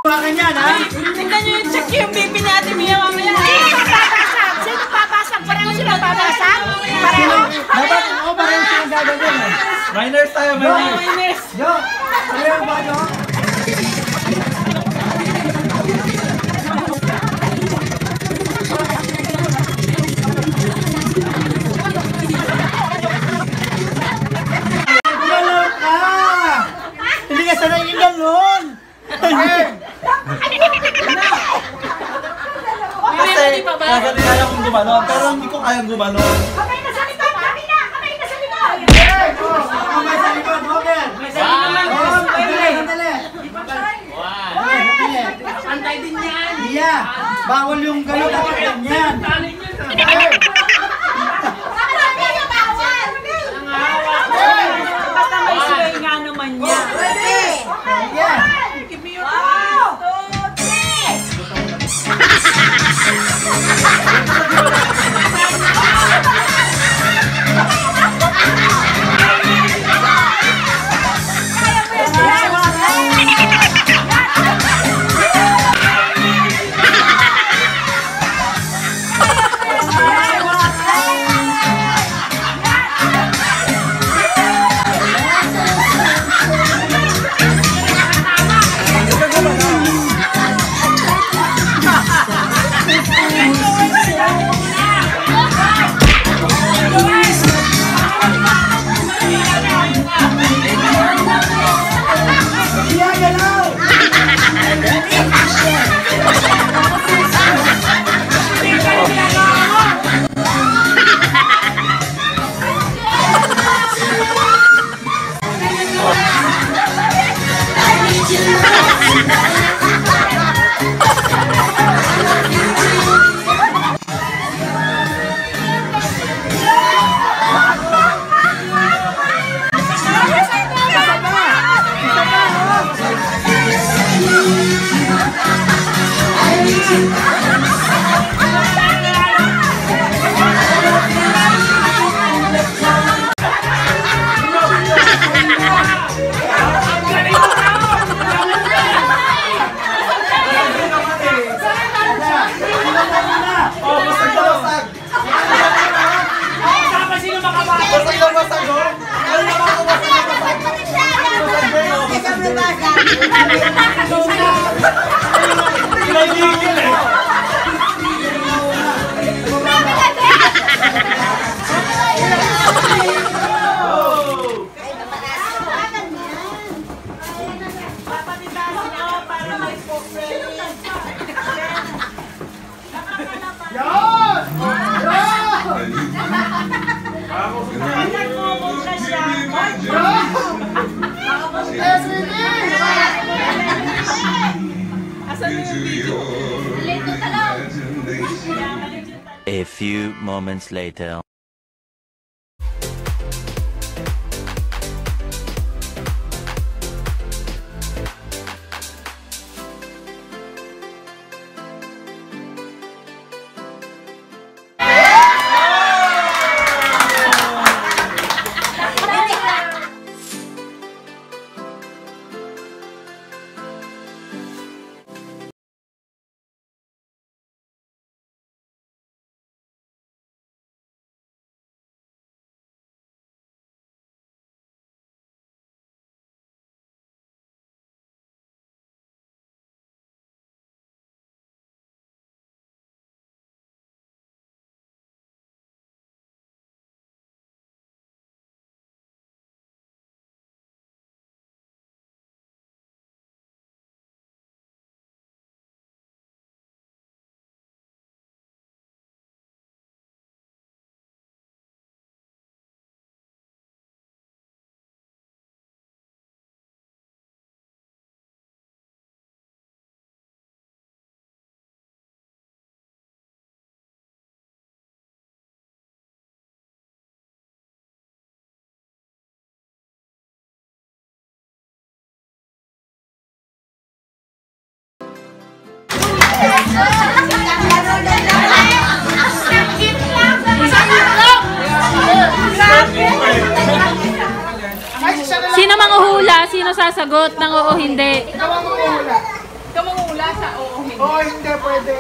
Ganyan, ha? Tingnan nyo yung check yung BP ni Ate Mia mamaya. Sino papasag? Pareho sila papasag? Pareho? Dapat, pareho sila gagawin, eh. Miners tayo, miners. Yo, pareho ba, yo? Hindi ka sanay ilang nun! Kasi, kagaling kaya kong gumanon, pero hindi ko kayang gumanon. Kamay na sa likod! Kamay na! Kamay na sa likod! Kamay sa likod, Roger! Antay din yan. Iya! Bawal yung gano'n, dapat ganyan! Basta may sway nga naman niya. Give me your hand. A few moments later. Sino manguhula? Sino sasagot ng oo hindi? Ikaw ang Oh, hindi pwede.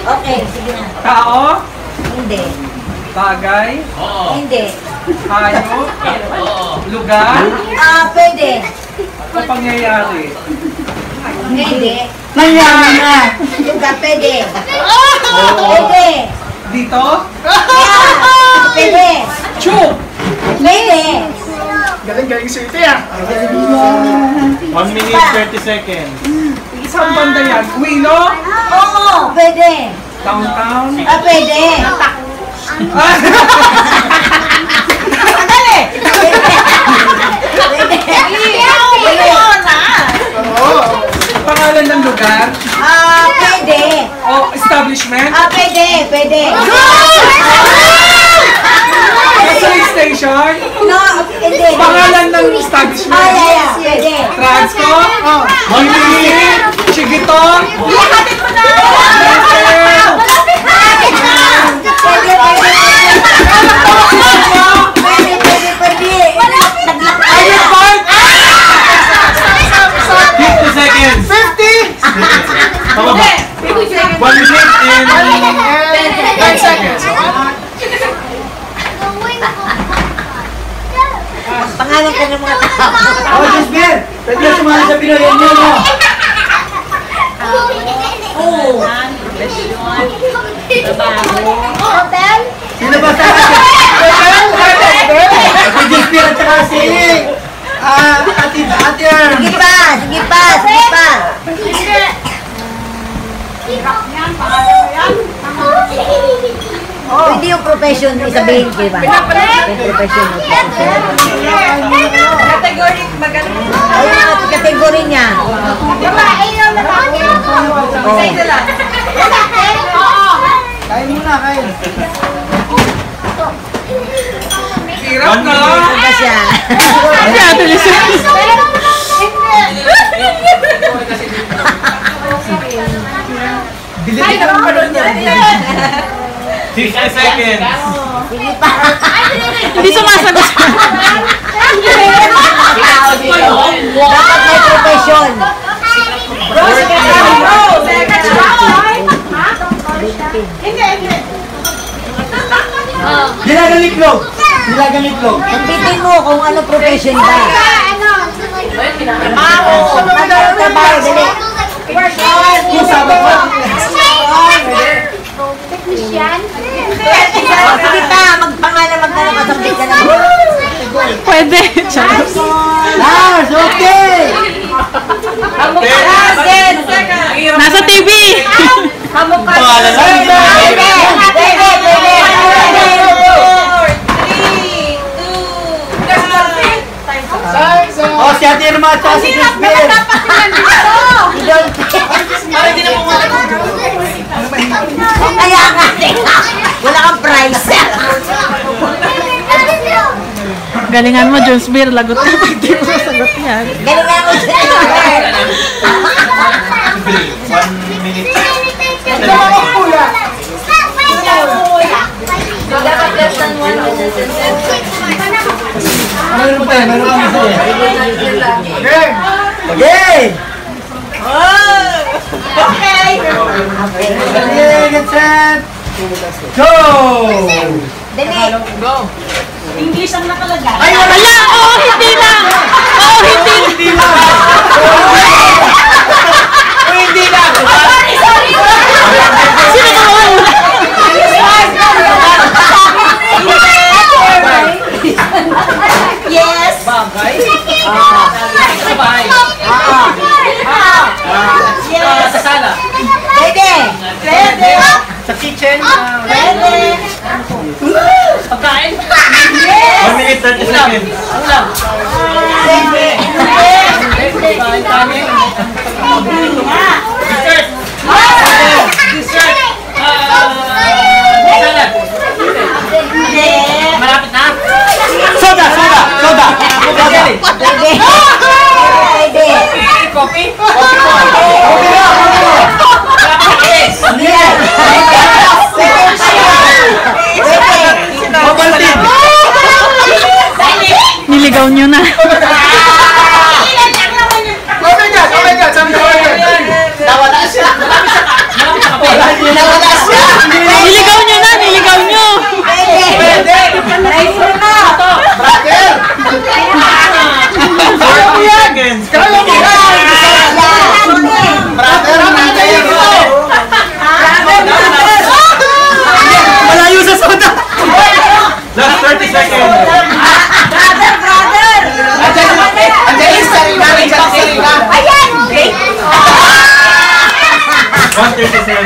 Okay, sige na. Tao? Hindi. Bagay? Hindi. Hayop? Lugar? Pwede. O pangyayari? Hindi. Nangyari na. Lugar, pwede. Pwede. Dito? Pwede. Chuk! Pwede. Galing sweetie ah. 1 minute 30 seconds. Isang banda yan. Wino? Oo, pwede. Downtown? Pwede. Dali! Pwede. Pangalan ng lugar? Pwede. O establishment? Pwede. Pwede. Gasoline station? No, hindi. Pangalan ng establishment? Pwede. Transco? Mili? Chigito? Ihatid mo na! Pwede. Ayun Park? 50 seconds. 50! Tama ba? 1 minute and 5 seconds. Pangalan ka ng mga tao. Oh, Jasmine! Pwede na sumali sa Pinoy yan yun, no? Hotel? Sino ba sa atin? Si Jasmine at saka si... Atir. Sige pa. Sige pa. Sige pa. Hindi yung profession, isabihin ko ba? Yung profession. Category, magaling. Ayun ang kategory niya. Isa isa lang. Kain muna, kain. Hirap na. Ano ba siya? Dilitin ka naman doon niya. 50 seconds. Sige pa. Hindi sumasagot. Dapat may profession. Nilagang itlog. Nilagang itlog. Pagbitin mo kung ano profession ba. Ano trabaho, dali. Yung sabak ba? Sige pa, magpangalan magkasabit ka na. Pwede. Lars, okay! Nasa TV. Pangalan lang. Pwede. Oh, si Ate Irma at saka si Jasmine. Kaya nga, wala kang prize. Galingan mo, Jones Beer. Lagot ka. Hindi mo sagot yan. Galing nga mo siya. 1 minute. Dapat less than 1 Meron pa yan, meron pa masaya. Game! Game! Okay. Okay, get set! Go! Dali. English ang nakalagay. Ay, wala! Wala! Oo, hindi lang! Oo, hindi! Hindi lang! Oh, hindi lang! Sino ka wala? Yes. Bagay? Sabay. Yes. Sa sala? Pwede. Pwede. Sa kitchen. Pwede. Pagkain. 1 minute 30 seconds. Pwede. Dessert. Malapit na. Soda! Soda! Soda! Soda! Pwede. Pwede. Coffee. Ano yan? Pwede. Ovaltine!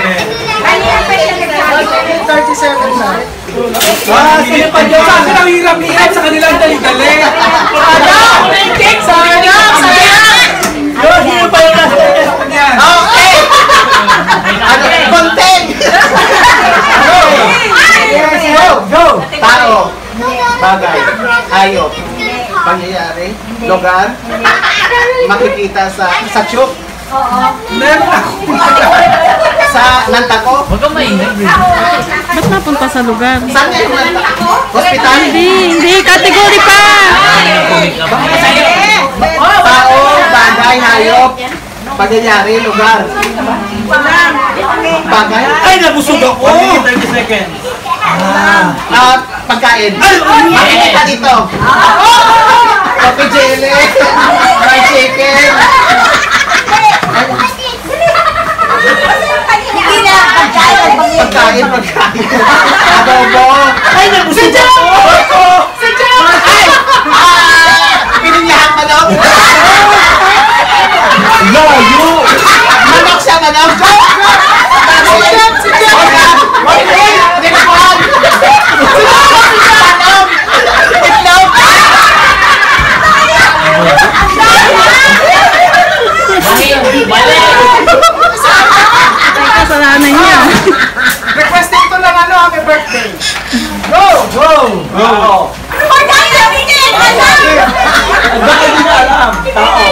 seconds. Kanina pa siya nagsabi. 30 seconds na. Sige pa dyan. Sa akin ang hirap-hirap, sa kanila ang dali-dali. Yun, hirap pa yung last second yan. Okay! Content! Go! Tao, bagay, hayop, pangyayari, lugar, makikita sa tube, Meron ako. sa nantako, Ba't napunta sa lugar? saan kayo nantako? Hospital, Hindi category pa! tao, bagay, hayop, pangyayari, lugar, bagay, Ay, nabusog ako. 30 seconds. at pagkain. Makikita dito. Coffee jelly, fried chicken, pagkain, adobo. Ay, nabusog ako. Pininyahan manok. Layo. Manok siya, manok. Itlog. Kasalanan niya. Requesting ko lang happy birthday. Go! Go. Bakit hindi alam? Tao.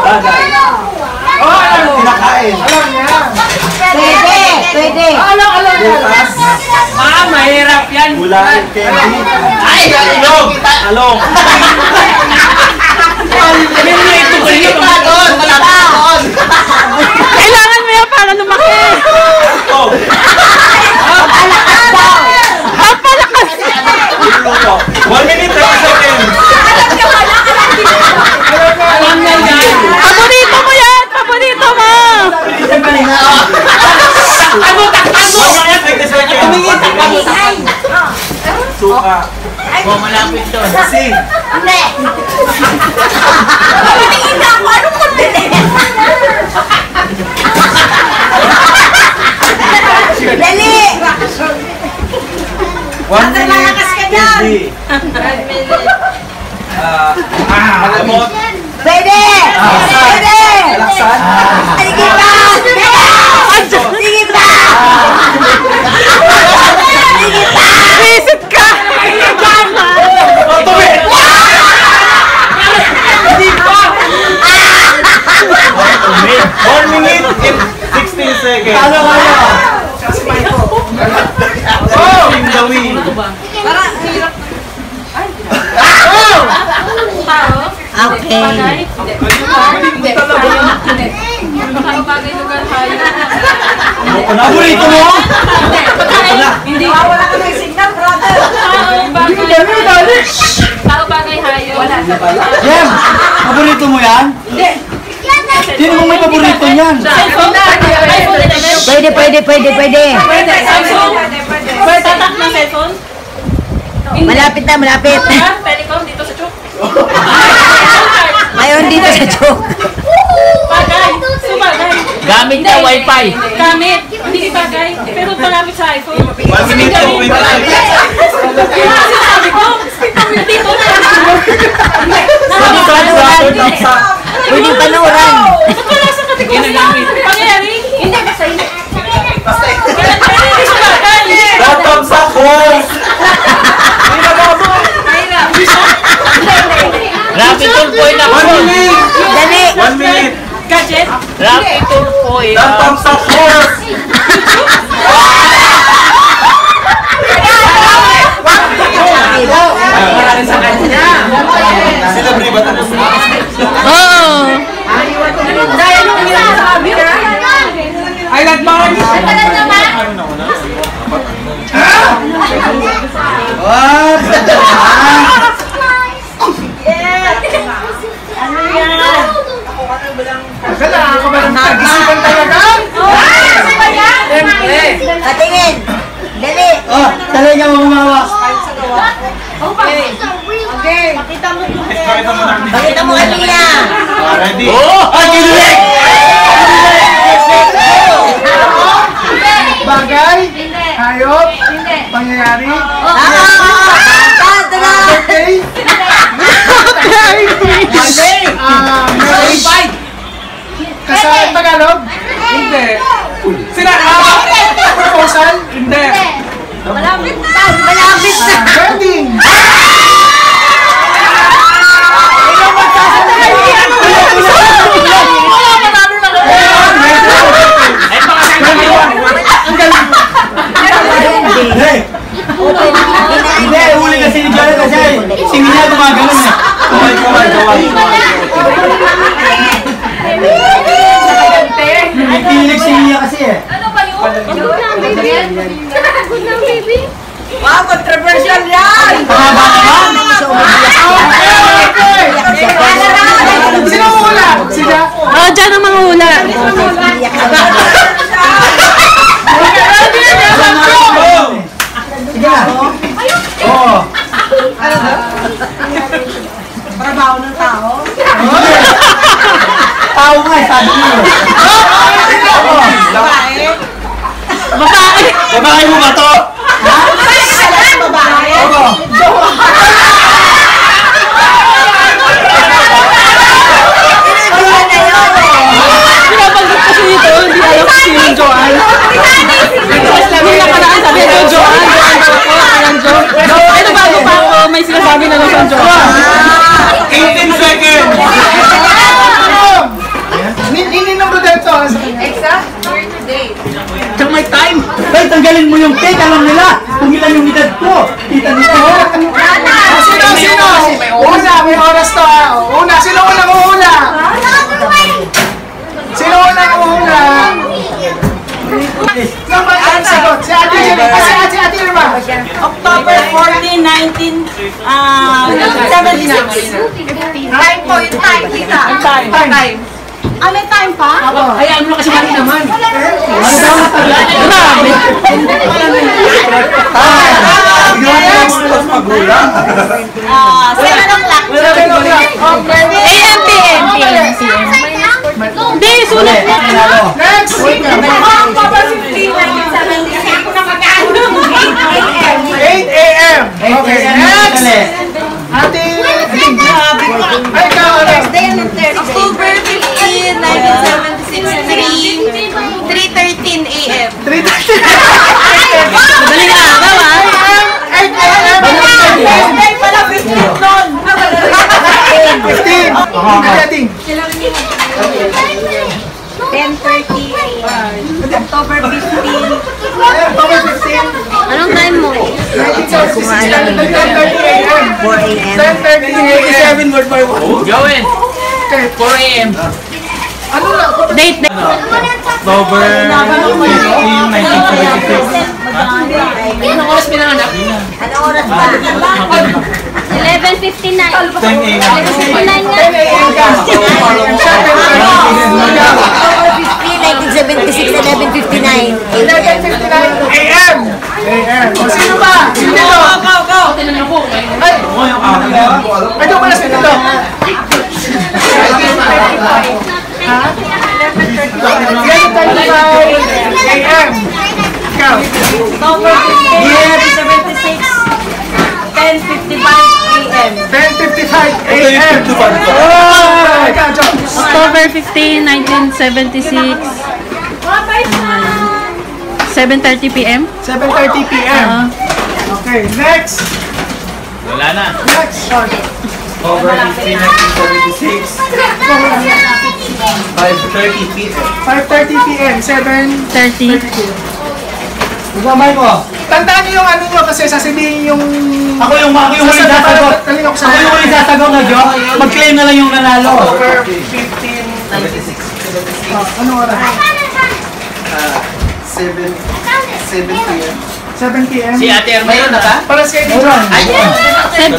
Bagay. Kinakain. Alam niya. Pwede. Bukas. Mahirap yan. Gulay, candy. Ay, Along. Along. Sige pa doon. Malapit doon. Kailangan mo yan para lumaki. Oh. Ang palakas! Minuto. 1 minute, 30 seconds. Alam na yan. Paborito mo yan! Paborito mo! Takbo. 30 seconds. Suka. Sing. Hindi. Tingin na ako. Ano ko din eh? Dali! 1 minute. Malakas ka dyan. Candy. Gamot. Pwede! Pwede! Laksan. Sige pa! Sige pa! Sige pa! Visit ka! Automate. Hindi pa. 1 minute and 16 seconds. Ano kayo? Spin the wheel. Okay. Paborito mo? Hindi. Wala ka ng signal, brother. Tao bagay hayo. Jem, paborito mo yan? Sino mo may paborito niyan? Pwede. Samsung. Tatak ng cellphone. Malapit na, malapit. Telecom dito sa chuk. Ngayon dito sa chok. Bagay. Subagay. Gamit na wifi. Gamit. Hindi bagay. Pero malapit sa iPhone. 1 minute and 20 seconds. Sabi ko, dito na. Pwede panuran. Ba't wala sa kategory? Pangyayari? Hindi ba sa'yo? Hindi siya bagay. Thumbs up, boys! Rapid tool po yun ako. 1 minute! Dali. 1 minute! Gadget? Rapid tool po yun. Thumbs up, boys! Sila ba tapos na? Oo! I like Barney. Akala ako ba nang nag-isipan talaga? Siyempre. Wow, controversial yan! Mahaba naman. Sino ang hula? Sila? Oh, dyan ang mga hula. Sige na. Oo. Trabaho ng tao. Tao nga, sabi mo. Babae. Babae mo ba to? Babae. Oo. Pinabanggit kasi dito, hindi alam kung sino yung Joanne. Yung nakaraan sabi ko, Joanne ako, parang Jo. Ito bago pa ako, may sinasabi na lang sa Joanne. 18 seconds! Ininom mo dito. Exact birthday. Tsaka may time. Ay, tanggalin mo yung cake. Alam nila kung ilan yung edad ko. Kita nito. Sino? Una, may oras to. Una, sino unang uhula? Sino unang uhula? Ang sagot. Si Ate Irma. Si Ate Irma. October 14, 1976. Time po, yung time, tita. Time. Ah, may time pa? Hayaan mo kasi mali naman. Grabe. Magulang. 7 o'clock. AM, PM. Hindi, sulat mo. Next. October 15, 1976. Ako na mag-ano. 8 a.m. Okay, next. Ate. Ay, ikaw. October 15, 1976, 3:13 a.m. 3:30. Madaling araw, ah. 8 a.m. Birthday pala, 15 nun. 15. Dating. 10:30 a.m. October 15. October 15. Anong time mo? 1976. 10:30 a.m. 4 a.m. 10:30 a.m. 87 word by word. Gawin. 4 a.m. Ano na? Date. October 15, 1976. Anong oras pinanganak? Anong oras ba? 11:59. 10 a.m. 11:59 nga. 10 a.m. ka. October 15, 1976, 11:59 a.m. 11:59 a.m. O, sino ba? Sino dito? Ay, yung akin na. ay, doon pala sino dito? Ha? 11:35 a.m. Ikaw. October 15, 1976, 10:55 a.m. 10:55 Ito yung a.m. 52 ba nito? Oh, ikaw, John. October 15, 1976. 7:30 p.m. 7:30 p.m. Okay, next. Wala na. Next. October 15, 1976. 5:30 p.m. 5:30 p.m. 30. Gamay mo. Tandaan niyo yung ano nyo kasi sasabihin yung... Ako yung huling sasagot. Taling ako sa Ako yung huling sasagot na Jo. Mag-claim na lang yung nanalo. October 15. Ano oras? 7 p.m. 7 p.m. Si Ate Erma yun, naka? Para sa kay John. Ay, Ate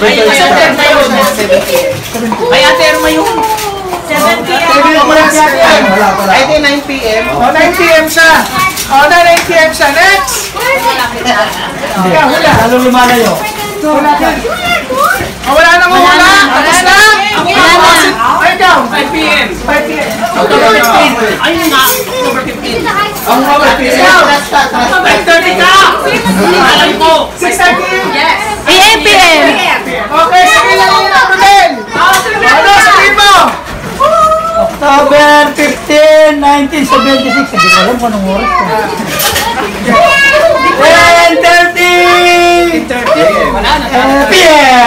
Erma yun. Ay, Ate Erma yun. 7 p.m. Ay, di 9 p.m. O, 9 p.m. siya. O, 9 p.m. siya. Next. Ikaw, hula. Lalo lumalayo. Hula ka. O, wala nang hula. Tapos na. Ay, ikaw. 5 p.m. 5 p.m. October 15. Ayun nga. October 15. Ang mga Ikaw. 5:30 ka! Alam ko! 6:30. Yes! AM, PM. Okay, sige lang yun ang Rodel. Ano, sabihin mo? October 15, 1976. Hindi ko alam kung anong oras ko. 10:30 Wala na. PM.